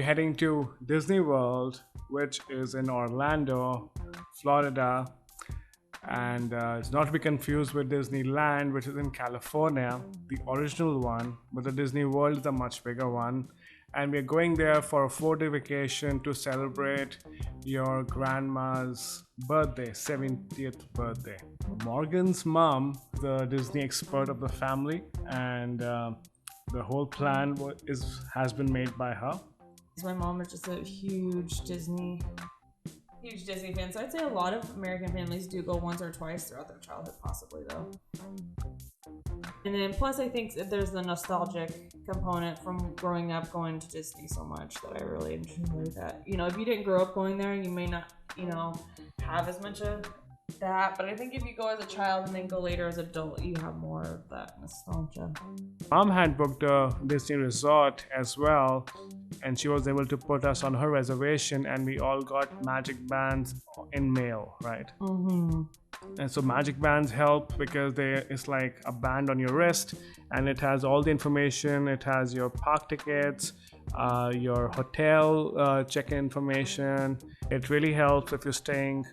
we're heading to Disney World, which is in Orlando, Florida. And it's not to be confused with Disneyland, which is in California, the original one, but the Disney World is a much bigger one. And we're going there for a 4-day vacation to celebrate your grandma's birthday, 70th birthday. Morgan's mom, the Disney expert of the family, and the whole plan has been made by her. My mom is just a huge Disney fan, so I'd say a lot of American families do go once or twice throughout their childhood, possibly though. And then plus I think that there's the nostalgic component from growing up going to Disney so much that I really enjoy that. If you didn't grow up going there, you may not, have as much of that, but I think if you go as a child and then go later as an adult, you have more of that nostalgia. Mom had booked a Disney resort as well, and she was able to put us on her reservation, and we all got magic bands in mail, right? Mm-hmm. And so magic bands help because it's like a band on your wrist, and it has all the information. It has your park tickets, your hotel check-in information. It really helps if you're staying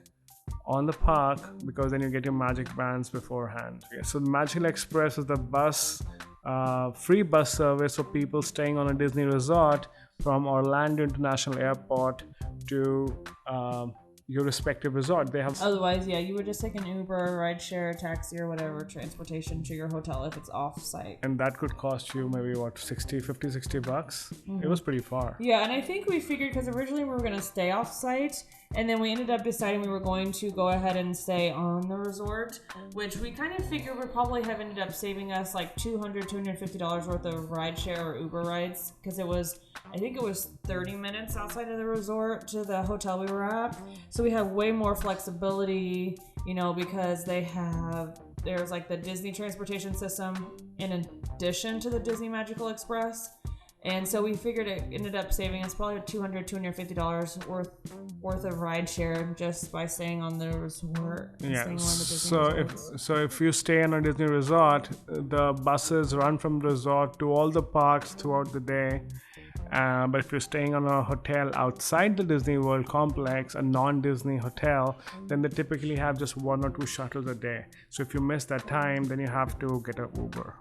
on the park, because then you get your magic bands beforehand. So the Magical Express is the free bus service for people staying on a Disney resort from Orlando International Airport to your respective resort. They have Otherwise, you would just take an Uber, rideshare, taxi, or whatever transportation to your hotel if it's off-site. And that could cost you maybe $60 bucks. Mm-hmm. It was pretty far. Yeah, and I think we figured, because originally we were going to stay off-site, and then we ended up deciding we were going to go ahead and stay on the resort, which we kind of figured would probably have ended up saving us like $250 worth of rideshare or Uber rides, because I think it was 30 minutes outside of the resort to the hotel we were at. So we have way more flexibility, because there's like the Disney transportation system in addition to the Disney Magical Express. And so we figured it ended up saving us probably $250 worth of rideshare just by staying on the resort. Yeah. So if you stay in a Disney resort, the buses run from the resort to all the parks throughout the day. But if you're staying on a hotel outside the Disney World complex, a non-Disney hotel, then they typically have just 1 or 2 shuttles a day. So if you miss that time, then you have to get an Uber.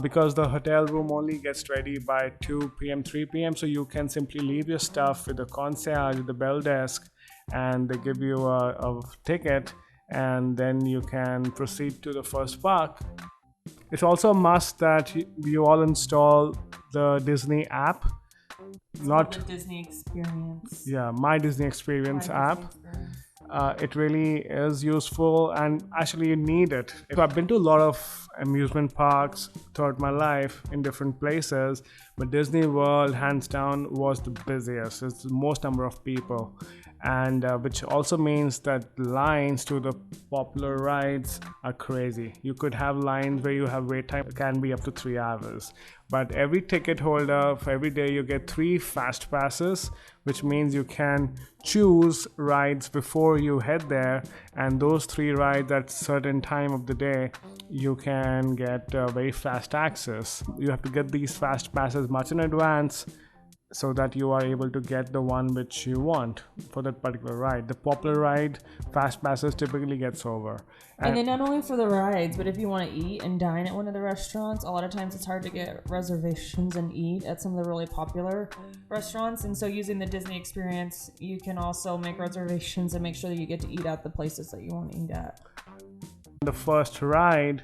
Because the hotel room only gets ready by 2 p.m., 3 p.m., so you can simply leave your stuff with the concierge at the bell desk, and they give you a ticket, and then you can proceed to the first park. It's also a must that you all install the Disney app. Not the Disney Experience. Yeah, My Disney Experience app. It really is useful, and actually you need it. I've been to a lot of amusement parks throughout my life in different places, but Disney World hands down was the busiest. It's the most number of people, and which also means that lines to the popular rides are crazy. You could have lines where you have wait time can be up to 3 hours. But every ticket holder, for every day, you get 3 fast passes, which means you can choose rides before you head there. And those 3 rides at certain time of the day, you can get very fast access. You have to get these fast passes much in advance, so that you are able to get the one which you want for that particular ride. The popular ride, fast passes typically gets over. And then not only for the rides, but if you want to eat and dine at one of the restaurants, a lot of times it's hard to get reservations and eat at some of the really popular restaurants. And so using the Disney Experience, you can also make reservations and make sure that you get to eat at the places that you want to eat at. The first ride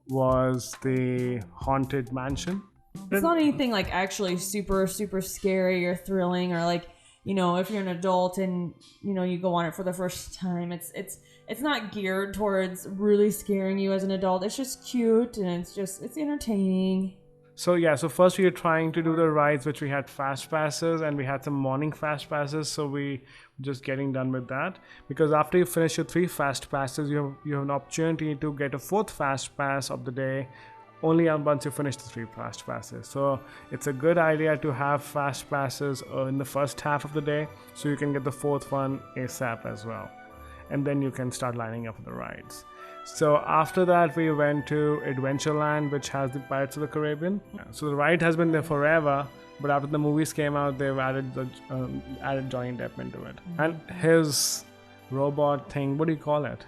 was the Haunted Mansion. It's not anything like actually super, super scary or thrilling, or like, if you're an adult and, you go on it for the first time, it's not geared towards really scaring you as an adult. It's just cute, and it's entertaining. So first we were trying to do the rides which we had fast passes, and we had some morning fast passes, so we just getting done with that, because after you finish your 3 fast passes, you have an opportunity to get a 4th fast pass of the day only once you finish the 3 fast passes. So it's a good idea to have fast passes in the first half of the day, so you can get the 4th one ASAP as well, and then you can start lining up for the rides. So after that, we went to Adventureland, which has the Pirates of the Caribbean. So the ride has been there forever, but after the movies came out, they've added Johnny Depp into it. And his robot thing, what do you call it?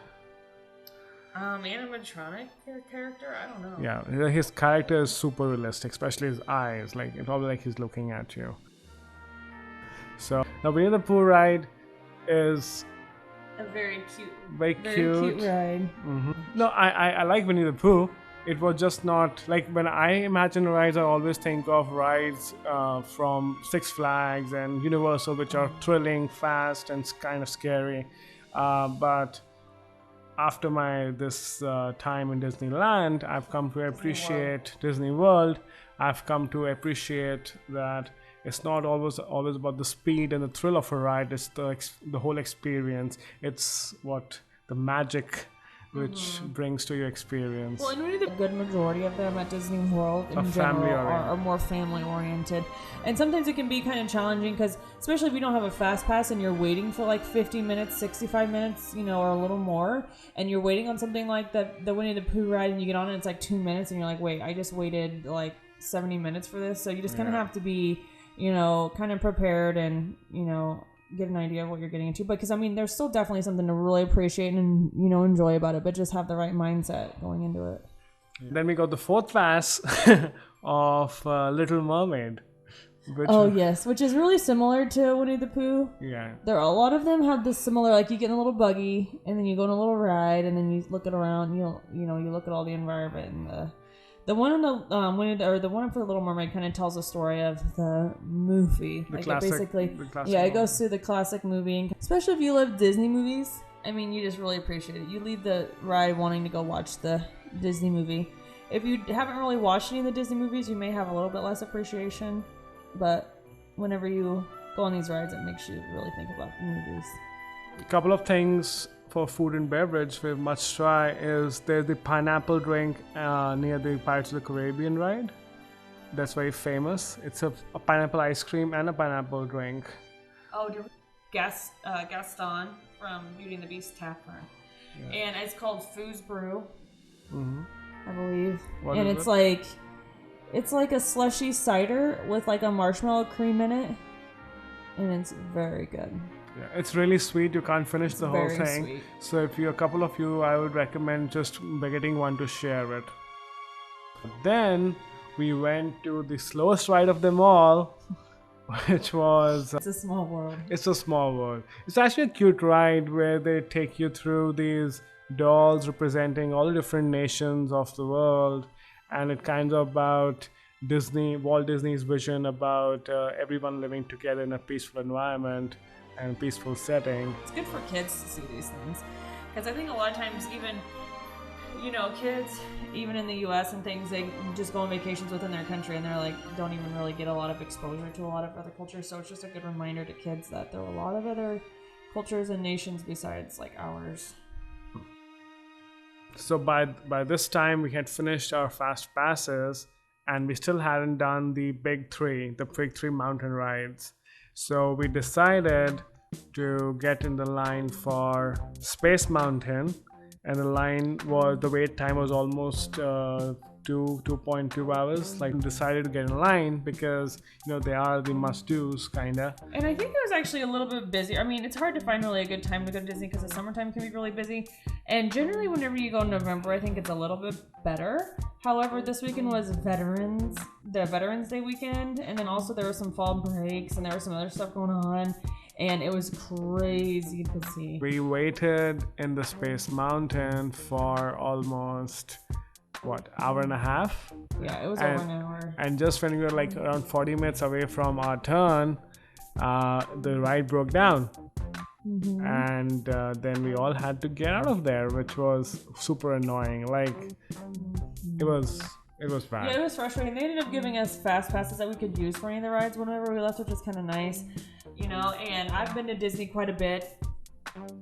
Animatronic character? I don't know. Yeah, his character is super realistic, especially his eyes. Like, it's probably like he's looking at you. So the Winnie the Pooh ride is a very cute ride. Mm-hmm. No, I like Winnie the Pooh. It was just not like when I imagine rides, I always think of rides from Six Flags and Universal, which are thrilling, fast, and kind of scary. But after this time in Disneyland, I've come to appreciate Disney World. I've come to appreciate that it's not always about the speed and the thrill of a ride. It's the whole experience. It's what the magic which brings to your experience. Well, and really the good majority of them at Disney World in general are more family oriented. And sometimes it can be kind of challenging because, especially if you don't have a fast pass and you're waiting for like 50 minutes, 65 minutes, or a little more, and you're waiting on something like the Winnie the Pooh ride and you get on it, it's like 2 minutes and you're like, wait, I just waited like 70 minutes for this. So you just kind of have to be, kind of prepared and, get an idea of what you're getting into. Because, there's still definitely something to really appreciate and, enjoy about it, but just have the right mindset going into it. Then we got the fourth pass of Little Mermaid. Which is really similar to Winnie the Pooh. Yeah. A lot of them have this similar, like you get in a little buggy and then you go on a little ride and then you look it around, you look at all the environment and the one in the one for the Little Mermaid kind of tells a story of the movie. The classic it goes through the classic movie, and especially if you love Disney movies. You just really appreciate it. You leave the ride wanting to go watch the Disney movie. If you haven't really watched any of the Disney movies, you may have a little bit less appreciation. But whenever you go on these rides, it makes you really think about the movies. A couple of things for food and beverage we must try is there's the pineapple drink near the Pirates of the Caribbean ride. That's very famous. It's a pineapple ice cream and a pineapple drink. Oh, Gaston from Beauty and the Beast Tavern. Yeah. And it's called Foo's Brew, I believe. It's like a slushy cider with like a marshmallow cream in it, and it's very good. Yeah, it's really sweet. You can't finish the whole thing. Sweet. So if you're a couple of you, I would recommend just getting one to share it. Then we went to the slowest ride of them all, which was... It's a Small World. It's a Small World. It's actually a cute ride where they take you through these dolls representing all the different nations of the world. And it kind of about Walt Disney's vision about everyone living together in a peaceful environment and peaceful setting. It's good for kids to see these things, because I think a lot of times even, kids, even in the U.S. and things, they just go on vacations within their country and they're like, don't even really get a lot of exposure to a lot of other cultures. So it's just a good reminder to kids that there are a lot of other cultures and nations besides like ours. So by this time we had finished our fast passes and we still hadn't done the big three mountain rides. So we decided to get in the line for Space Mountain, and the wait time was almost 2.2 hours. Like, decided to get in line because they are the must-dos kinda. And I think it was actually a little bit busy. It's hard to find really a good time to go to Disney because the summertime can be really busy. And generally, whenever you go in November, I think it's a little bit better. However, this weekend was the Veterans Day weekend, and then also there were some fall breaks and there was some other stuff going on, and it was crazy to see. We waited in the Space Mountain for almost hour and a half? Yeah, it was over an hour. And just when we were like around 40 minutes away from our turn, the ride broke down. Mm-hmm. And then we all had to get out of there, which was super annoying. Like, it was bad. Yeah, it was frustrating. They ended up giving us fast passes that we could use for any of the rides whenever we left, which was kind of nice. And I've been to Disney quite a bit.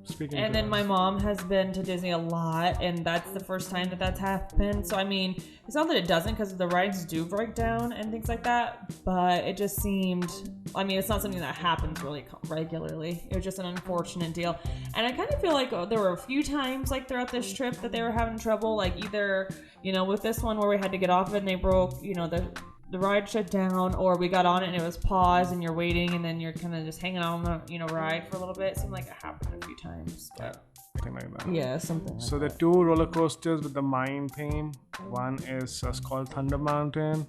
speaking. And to then my us. mom has been to Disney a lot, and that's the first time that that's happened. So I mean, it's not that it doesn't, because the rides do break down and things like that. But it just seemed, I mean, it's not something that happens really regularly. It was just an unfortunate deal, and I kind of feel like there were a few times like throughout this trip that they were having trouble. Like either, you know, with this one where we had to get off it and they broke, you know, the ride shut down, or we got on it and it was paused and you're waiting and then you're kind of just hanging on the, you know, ride for a little bit. It seemed like it happened a few times, but Something like that. yeah, something like So that. the two roller coasters with the mine theme, one is called Thunder Mountain,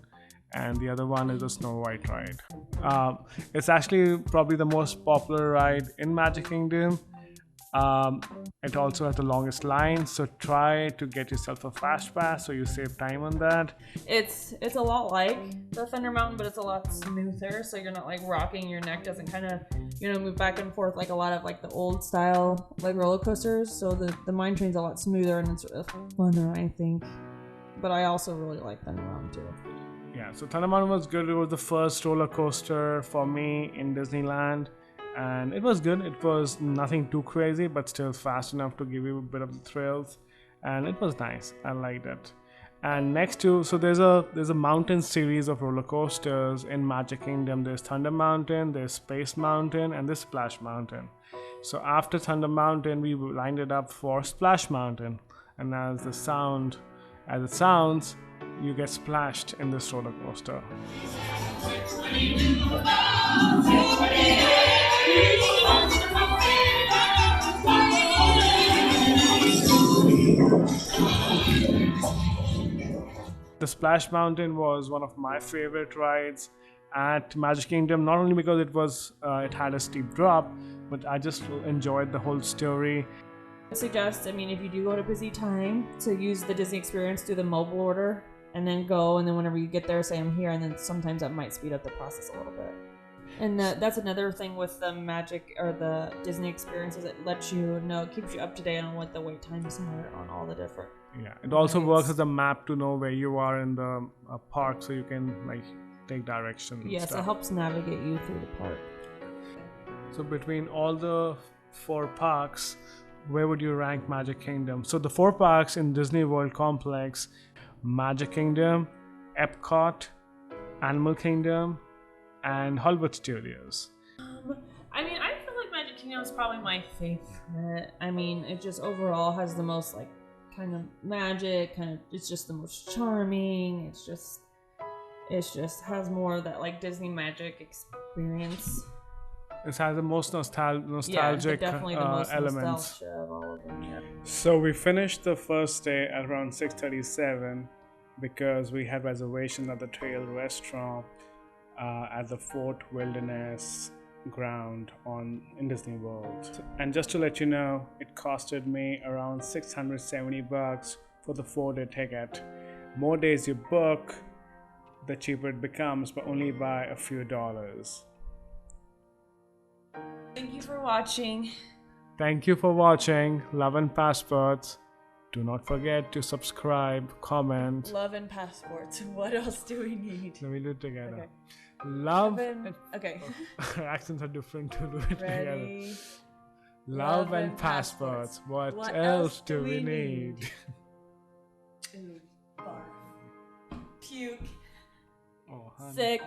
and the other one is the Snow White ride. It's actually probably the most popular ride in Magic Kingdom. It also has the longest line, so try to get yourself a fast pass so you save time on that. It's a lot like the Thunder Mountain, but it's a lot smoother, so you're not like rocking, your neck doesn't kind of, you know, move back and forth like a lot of like the old style like roller coasters. So the mine train's a lot smoother and it's funner, I think. But I also really like Thunder Mountain too. Yeah, so Thunder Mountain was good. It was the first roller coaster for me in Disneyland, and it was good. It was nothing too crazy, but still fast enough to give you a bit of the thrills, and it was nice. I liked it. And next to, so there's a mountain series of roller coasters in Magic Kingdom. There's Thunder Mountain, there's Space Mountain, and there's Splash Mountain. So after Thunder Mountain, we lined it up for Splash Mountain, and as it sounds, you get splashed in this roller coaster. The Splash Mountain was one of my favorite rides at Magic Kingdom, not only because it had a steep drop, but I just enjoyed the whole story. I suggest, I mean, if you do go at a busy time, to use the Disney Experience through the mobile order and then go, and then whenever you get there, say I'm here, and then sometimes that might speed up the process a little bit. And that's another thing with the Magic or the Disney Experiences. It lets you know, it keeps you up to date on what the wait times are on all the different. Yeah, it also works as a map to know where you are in the park, so you can like take directions. and Yes, stuff. it helps navigate you through the park. So between all the 4 parks, where would you rank Magic Kingdom? So the 4 parks in Disney World Complex: Magic Kingdom, Epcot, Animal Kingdom, and Hollywood Studios. I mean, I feel like Magic Kingdom is probably my favorite. I mean, it just overall has the most like kind of magic, it's just the most charming. It's just has more of that like Disney magic experience. It has the most nostalgic definitely the most elements. nostalgia of all of them. Yeah. So we finished the first day at around 6:37 because we had reservations at the Trail Restaurant at the Fort Wilderness ground in Disney World. And just to let you know, it costed me around $670 for the 4-day ticket. More days you book, the cheaper it becomes, but only by a few dollars. Thank you for watching. Thank you for watching Love and Passports. Do not forget to subscribe, comment. Love and passports. What else do we need? Let me do it together. Okay. Love. Okay. Our accents are different to do it together. Ready? Love and passports. What else do we need? Ooh, barf. Puke. Oh, honey. Sick.